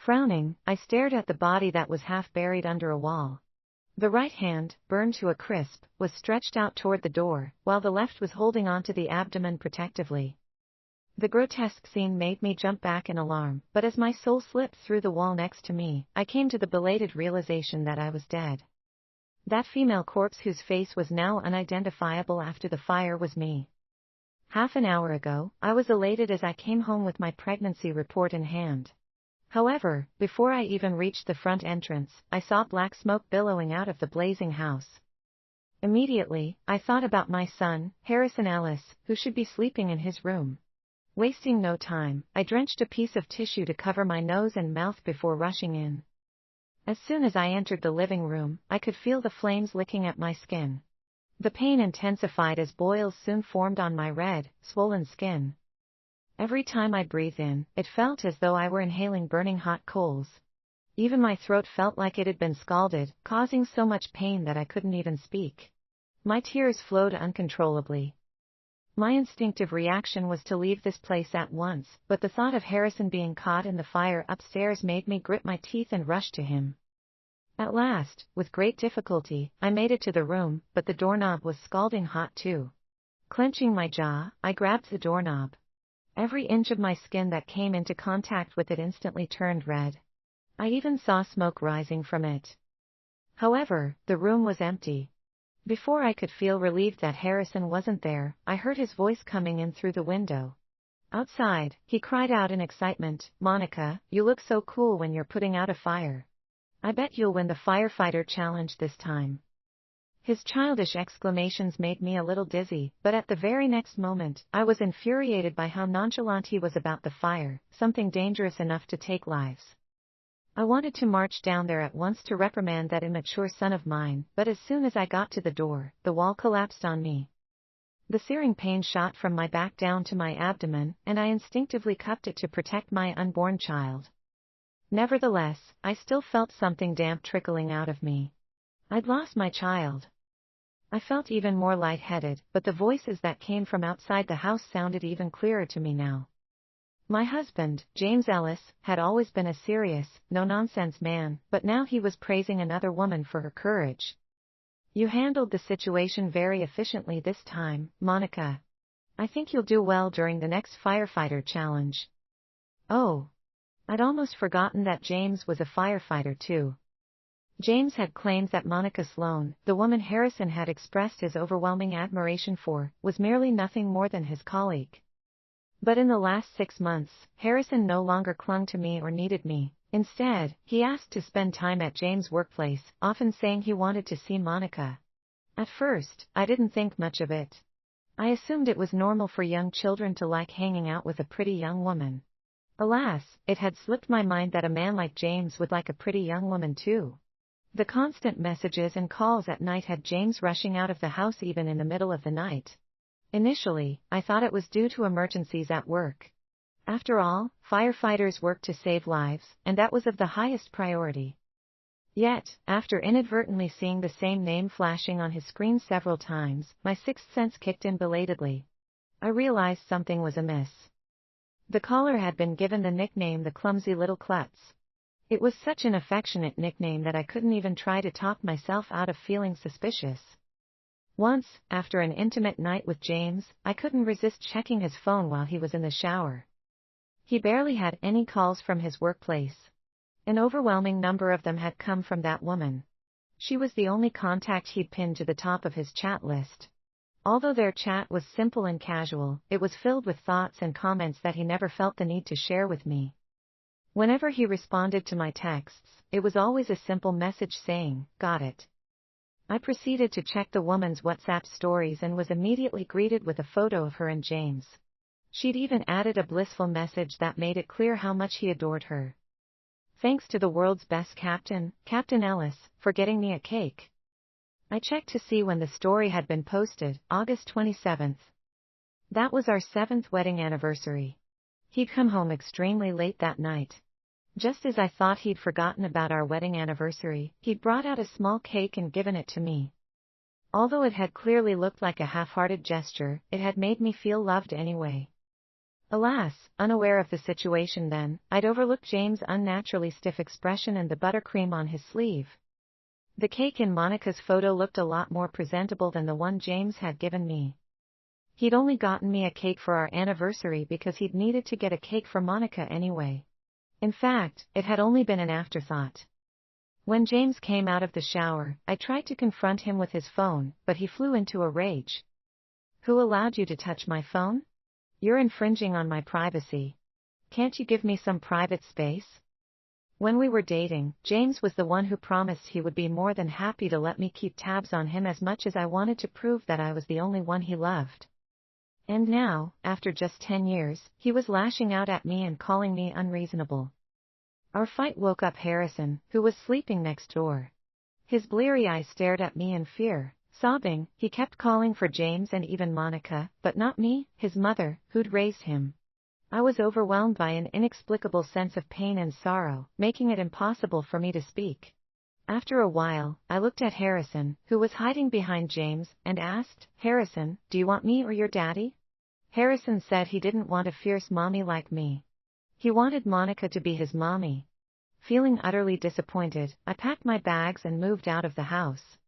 Frowning, I stared at the body that was half buried under a wall. The right hand, burned to a crisp, was stretched out toward the door, while the left was holding onto the abdomen protectively. The grotesque scene made me jump back in alarm, but as my soul slipped through the wall next to me, I came to the belated realization that I was dead. That female corpse whose face was now unidentifiable after the fire was me. Half an hour ago, I was elated as I came home with my pregnancy report in hand. However, before I even reached the front entrance, I saw black smoke billowing out of the blazing house. Immediately, I thought about my son, Harrison Ellis, who should be sleeping in his room. Wasting no time, I drenched a piece of tissue to cover my nose and mouth before rushing in. As soon as I entered the living room, I could feel the flames licking at my skin. The pain intensified as boils soon formed on my red, swollen skin. Every time I breathed in, it felt as though I were inhaling burning hot coals. Even my throat felt like it had been scalded, causing so much pain that I couldn't even speak. My tears flowed uncontrollably. My instinctive reaction was to leave this place at once, but the thought of Harrison being caught in the fire upstairs made me grit my teeth and rush to him. At last, with great difficulty, I made it to the room, but the doorknob was scalding hot too. Clenching my jaw, I grabbed the doorknob. Every inch of my skin that came into contact with it instantly turned red. I even saw smoke rising from it. However, the room was empty. Before I could feel relieved that Harrison wasn't there, I heard his voice coming in through the window. Outside, he cried out in excitement, "Monica, you look so cool when you're putting out a fire. I bet you'll win the Firefighter challenge this time." His childish exclamations made me a little dizzy, but at the very next moment, I was infuriated by how nonchalant he was about the fire, something dangerous enough to take lives. I wanted to march down there at once to reprimand that immature son of mine, but as soon as I got to the door, the wall collapsed on me. The searing pain shot from my back down to my abdomen, and I instinctively cupped it to protect my unborn child. Nevertheless, I still felt something damp trickling out of me. I'd lost my child. I felt even more lightheaded, but the voices that came from outside the house sounded even clearer to me now. My husband, James Ellis, had always been a serious, no-nonsense man, but now he was praising another woman for her courage. "You handled the situation very efficiently this time, Monica. I think you'll do well during the next Firefighter challenge." Oh, I'd almost forgotten that James was a firefighter too. James had claimed that Monica Sloan, the woman Harrison had expressed his overwhelming admiration for, was merely nothing more than his colleague. But in the last 6 months, Harrison no longer clung to me or needed me. Instead, he asked to spend time at James' workplace, often saying he wanted to see Monica. At first, I didn't think much of it. I assumed it was normal for young children to like hanging out with a pretty young woman. Alas, it had slipped my mind that a man like James would like a pretty young woman too. The constant messages and calls at night had James rushing out of the house even in the middle of the night. Initially, I thought it was due to emergencies at work. After all, firefighters work to save lives, and that was of the highest priority. Yet, after inadvertently seeing the same name flashing on his screen several times, my sixth sense kicked in belatedly. I realized something was amiss. The caller had been given the nickname the Clumsy Little Klutz. It was such an affectionate nickname that I couldn't even try to talk myself out of feeling suspicious. Once, after an intimate night with James, I couldn't resist checking his phone while he was in the shower. He barely had any calls from his workplace. An overwhelming number of them had come from that woman. She was the only contact he'd pinned to the top of his chat list. Although their chat was simple and casual, it was filled with thoughts and comments that he never felt the need to share with me. Whenever he responded to my texts, it was always a simple message saying, "Got it." I proceeded to check the woman's WhatsApp stories and was immediately greeted with a photo of her and James. She'd even added a blissful message that made it clear how much he adored her. "Thanks to the world's best captain, Captain Ellis, for getting me a cake." I checked to see when the story had been posted, August 27th. That was our 7th wedding anniversary. He'd come home extremely late that night. Just as I thought he'd forgotten about our wedding anniversary, he'd brought out a small cake and given it to me. Although it had clearly looked like a half-hearted gesture, it had made me feel loved anyway. Alas, unaware of the situation then, I'd overlooked James' unnaturally stiff expression and the buttercream on his sleeve. The cake in Monica's photo looked a lot more presentable than the one James had given me. He'd only gotten me a cake for our anniversary because he'd needed to get a cake for Monica anyway. In fact, it had only been an afterthought. When James came out of the shower, I tried to confront him with his phone, but he flew into a rage. "Who allowed you to touch my phone? You're infringing on my privacy. Can't you give me some private space?" When we were dating, James was the one who promised he would be more than happy to let me keep tabs on him as much as I wanted to prove that I was the only one he loved. And now, after just 10 years, he was lashing out at me and calling me unreasonable. Our fight woke up Harrison, who was sleeping next door. His bleary eyes stared at me in fear. Sobbing, he kept calling for James and even Monica, but not me, his mother, who'd raised him. I was overwhelmed by an inexplicable sense of pain and sorrow, making it impossible for me to speak. After a while, I looked at Harrison, who was hiding behind James, and asked, "Harrison, do you want me or your daddy?" Harrison said he didn't want a fierce mommy like me. He wanted Monica to be his mommy. Feeling utterly disappointed, I packed my bags and moved out of the house.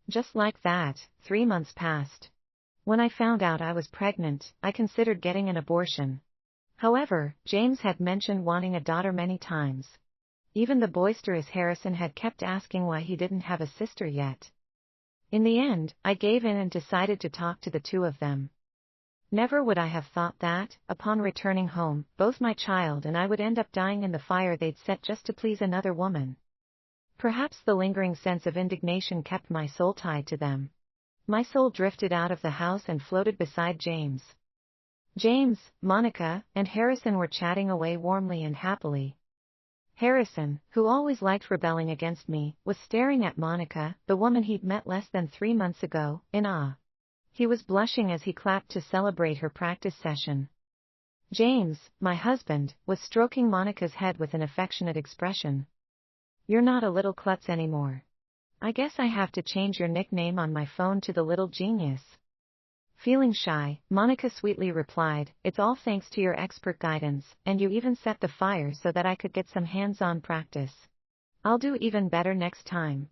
Just like that, 3 months passed. When I found out I was pregnant, I considered getting an abortion. However, James had mentioned wanting a daughter many times. Even the boisterous Harrison had kept asking why he didn't have a sister yet. In the end, I gave in and decided to talk to the two of them. Never would I have thought that, upon returning home, both my child and I would end up dying in the fire they'd set just to please another woman. Perhaps the lingering sense of indignation kept my soul tied to them. My soul drifted out of the house and floated beside James. James, Monica, and Harrison were chatting away warmly and happily. Harrison, who always liked rebelling against me, was staring at Monica, the woman he'd met less than 3 months ago, in awe. He was blushing as he clapped to celebrate her practice session. James, my husband, was stroking Monica's head with an affectionate expression. "You're not a little klutz anymore. I guess I have to change your nickname on my phone to the little genius." Feeling shy, Monica sweetly replied, "It's all thanks to your expert guidance, and you even set the fire so that I could get some hands-on practice. I'll do even better next time."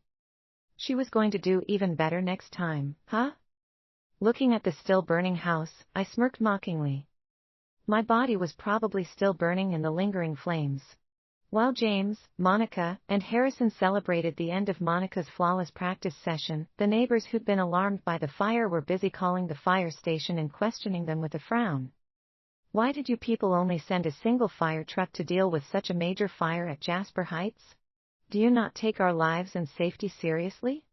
She was going to do even better next time, huh? Looking at the still burning house, I smirked mockingly. My body was probably still burning in the lingering flames. While James, Monica, and Harrison celebrated the end of Monica's flawless practice session, the neighbors who'd been alarmed by the fire were busy calling the fire station and questioning them with a frown. "Why did you people only send a single fire truck to deal with such a major fire at Jasper Heights? Do you not take our lives and safety seriously?"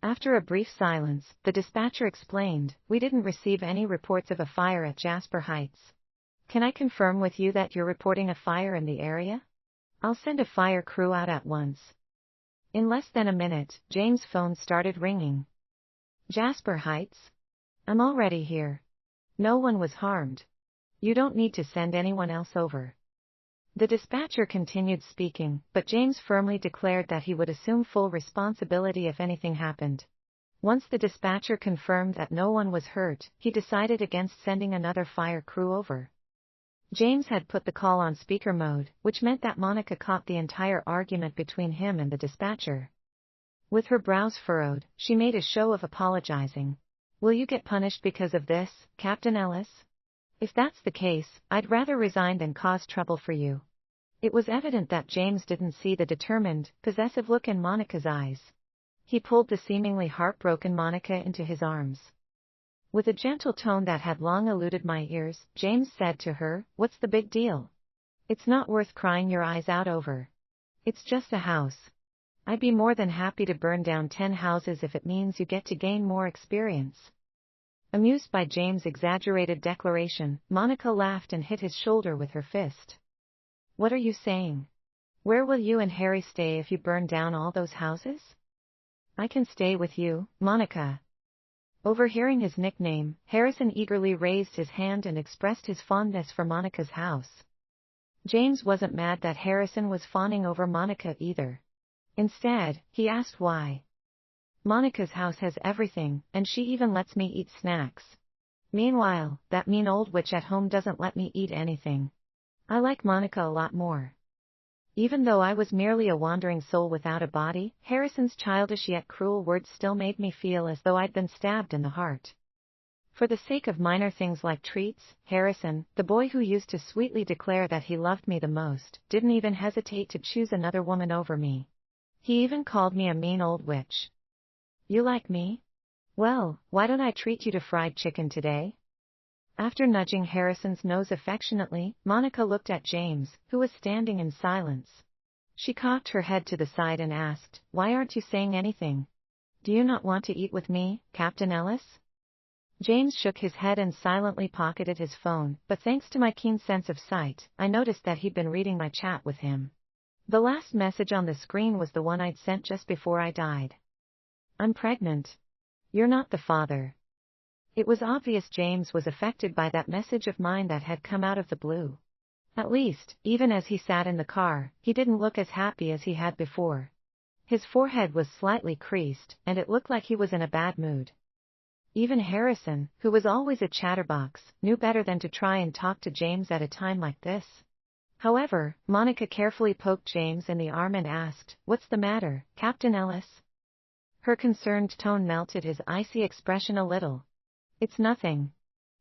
After a brief silence, the dispatcher explained, "We didn't receive any reports of a fire at Jasper Heights. Can I confirm with you that you're reporting a fire in the area? I'll send a fire crew out at once." In less than a minute, James' phone started ringing. "Jasper Heights? I'm already here. No one was harmed. You don't need to send anyone else over." The dispatcher continued speaking, but James firmly declared that he would assume full responsibility if anything happened. Once the dispatcher confirmed that no one was hurt, he decided against sending another fire crew over. James had put the call on speaker mode, which meant that Monica caught the entire argument between him and the dispatcher. With her brows furrowed, she made a show of apologizing. "Will you get punished because of this, Captain Ellis? If that's the case, I'd rather resign than cause trouble for you." It was evident that James didn't see the determined, possessive look in Monica's eyes. He pulled the seemingly heartbroken Monica into his arms. With a gentle tone that had long eluded my ears, James said to her, "What's the big deal? It's not worth crying your eyes out over. It's just a house. I'd be more than happy to burn down 10 houses if it means you get to gain more experience." Amused by James' exaggerated declaration, Monica laughed and hit his shoulder with her fist. "What are you saying? Where will you and Harry stay if you burn down all those houses?" "I can stay with you, Monica." Overhearing his nickname, Harrison eagerly raised his hand and expressed his fondness for Monica's house. James wasn't mad that Harrison was fawning over Monica either. Instead, he asked why. "Monica's house has everything, and she even lets me eat snacks. Meanwhile, that mean old witch at home doesn't let me eat anything. I like Monica a lot more. Even though I was merely a wandering soul without a body, Harrison's childish yet cruel words still made me feel as though I'd been stabbed in the heart. For the sake of minor things like treats, Harrison, the boy who used to sweetly declare that he loved me the most, didn't even hesitate to choose another woman over me. He even called me a mean old witch. You like me? Well, why don't I treat you to fried chicken today? After nudging Harrison's nose affectionately, Monica looked at James, who was standing in silence. She cocked her head to the side and asked, "Why aren't you saying anything? Do you not want to eat with me, Captain Ellis?" James shook his head and silently pocketed his phone, but thanks to my keen sense of sight, I noticed that he'd been reading my chat with him. The last message on the screen was the one I'd sent just before I died. "I'm pregnant. You're not the father." It was obvious James was affected by that message of mine that had come out of the blue. At least, even as he sat in the car, he didn't look as happy as he had before. His forehead was slightly creased, and it looked like he was in a bad mood. Even Harrison, who was always a chatterbox, knew better than to try and talk to James at a time like this. However, Monica carefully poked James in the arm and asked, "What's the matter, Captain Ellis?" Her concerned tone melted his icy expression a little. "It's nothing.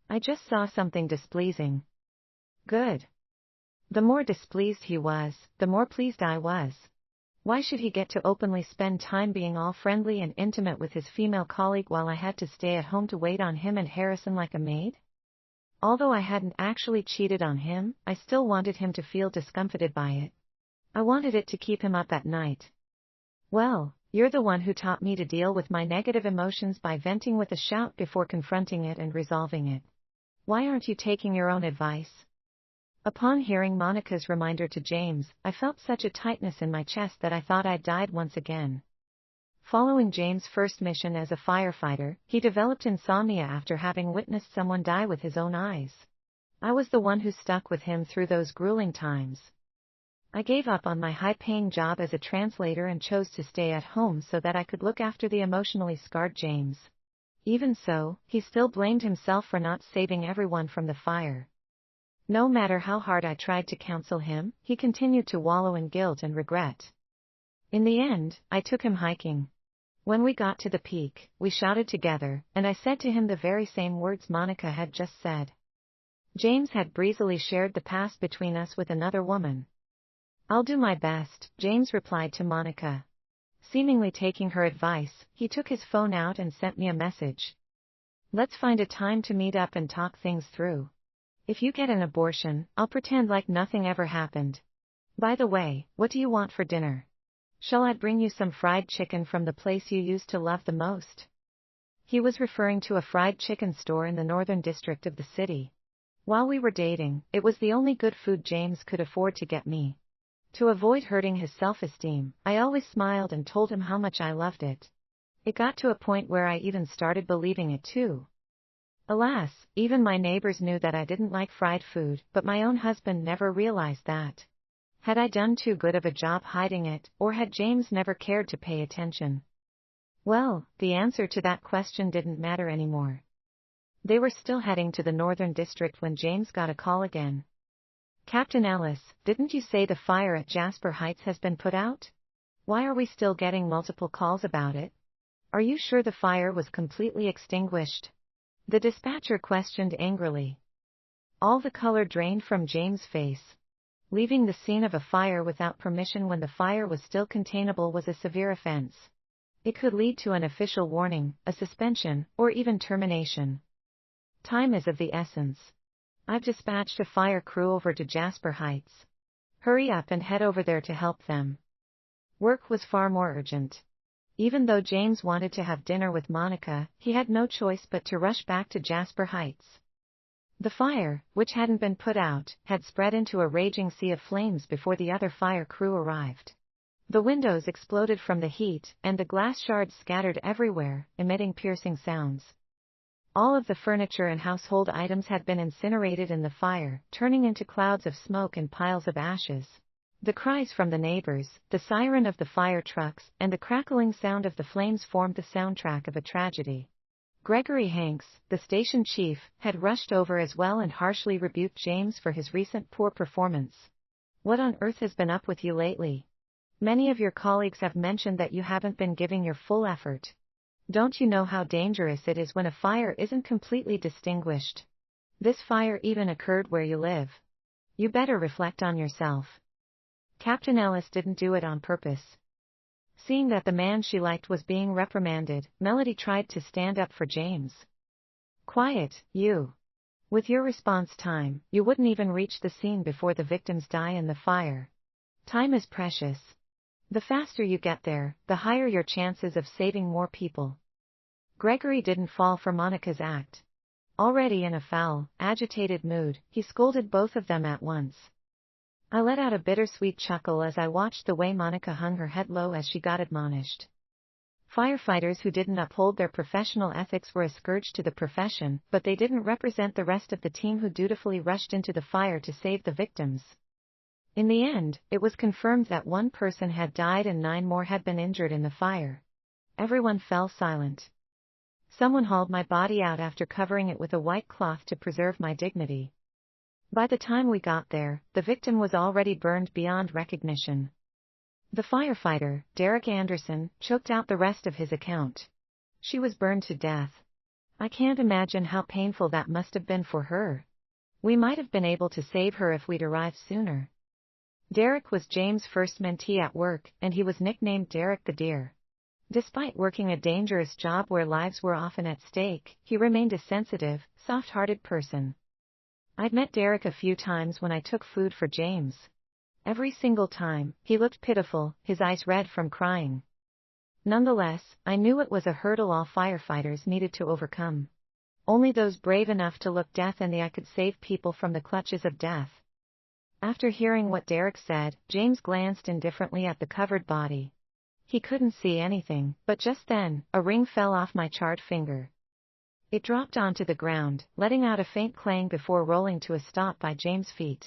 I just saw something displeasing." Good. The more displeased he was, the more pleased I was. Why should he get to openly spend time being all friendly and intimate with his female colleague while I had to stay at home to wait on him and Harrison like a maid? Although I hadn't actually cheated on him, I still wanted him to feel discomfited by it. I wanted it to keep him up at night. "Well, you're the one who taught me to deal with my negative emotions by venting with a shout before confronting it and resolving it. Why aren't you taking your own advice?" Upon hearing Monica's reminder to James, I felt such a tightness in my chest that I thought I'd died once again. Following James' first mission as a firefighter, he developed insomnia after having witnessed someone die with his own eyes. I was the one who stuck with him through those grueling times. I gave up on my high-paying job as a translator and chose to stay at home so that I could look after the emotionally scarred James. Even so, he still blamed himself for not saving everyone from the fire. No matter how hard I tried to counsel him, he continued to wallow in guilt and regret. In the end, I took him hiking. When we got to the peak, we shouted together, and I said to him the very same words Monica had just said. James had breezily shared the past between us with another woman. "I'll do my best," James replied to Monica. Seemingly taking her advice, he took his phone out and sent me a message. "Let's find a time to meet up and talk things through. If you get an abortion, I'll pretend like nothing ever happened. By the way, what do you want for dinner? Shall I bring you some fried chicken from the place you used to love the most?" He was referring to a fried chicken store in the northern district of the city. While we were dating, it was the only good food James could afford to get me. To avoid hurting his self-esteem, I always smiled and told him how much I loved it. It got to a point where I even started believing it too. Alas, even my neighbors knew that I didn't like fried food, but my own husband never realized that. Had I done too good of a job hiding it, or had James never cared to pay attention? Well, the answer to that question didn't matter anymore. They were still heading to the northern district when James got a call again. "Captain Ellis, didn't you say the fire at Jasper Heights has been put out? Why are we still getting multiple calls about it? Are you sure the fire was completely extinguished?" The dispatcher questioned angrily. All the color drained from James' face. Leaving the scene of a fire without permission when the fire was still containable was a severe offense. It could lead to an official warning, a suspension, or even termination. Time is of the essence. I've dispatched a fire crew over to Jasper Heights. Hurry up and head over there to help them. Work was far more urgent. Even though James wanted to have dinner with Monica, he had no choice but to rush back to Jasper Heights. The fire, which hadn't been put out, had spread into a raging sea of flames before the other fire crew arrived. The windows exploded from the heat, and the glass shards scattered everywhere, emitting piercing sounds. All of the furniture and household items had been incinerated in the fire, turning into clouds of smoke and piles of ashes. The cries from the neighbors, the siren of the fire trucks, and the crackling sound of the flames formed the soundtrack of a tragedy. Gregory Hanks, the station chief, had rushed over as well and harshly rebuked James for his recent poor performance. What on earth has been up with you lately? Many of your colleagues have mentioned that you haven't been giving your full effort. Don't you know how dangerous it is when a fire isn't completely distinguished? This fire even occurred where you live. You better reflect on yourself. Captain Ellis didn't do it on purpose. Seeing that the man she liked was being reprimanded, Melody tried to stand up for James. Quiet, you. With your response time, you wouldn't even reach the scene before the victims die in the fire. Time is precious. The faster you get there, the higher your chances of saving more people. Gregory didn't fall for Monica's act. Already in a foul, agitated mood, he scolded both of them at once. I let out a bittersweet chuckle as I watched the way Monica hung her head low as she got admonished. Firefighters who didn't uphold their professional ethics were a scourge to the profession, but they didn't represent the rest of the team who dutifully rushed into the fire to save the victims. In the end, it was confirmed that one person had died and 9 more had been injured in the fire. Everyone fell silent. Someone hauled my body out after covering it with a white cloth to preserve my dignity. By the time we got there, the victim was already burned beyond recognition. The firefighter, Derek Anderson, choked out the rest of his account. She was burned to death. I can't imagine how painful that must have been for her. We might have been able to save her if we'd arrived sooner. Derek was James' first mentee at work, and he was nicknamed Derek the Deer. Despite working a dangerous job where lives were often at stake, he remained a sensitive, soft-hearted person. I'd met Derek a few times when I took food for James. Every single time, he looked pitiful, his eyes red from crying. Nonetheless, I knew it was a hurdle all firefighters needed to overcome. Only those brave enough to look death in the eye could save people from the clutches of death. After hearing what Derek said, James glanced indifferently at the covered body. He couldn't see anything, but just then, a ring fell off my charred finger. It dropped onto the ground, letting out a faint clang before rolling to a stop by James' feet.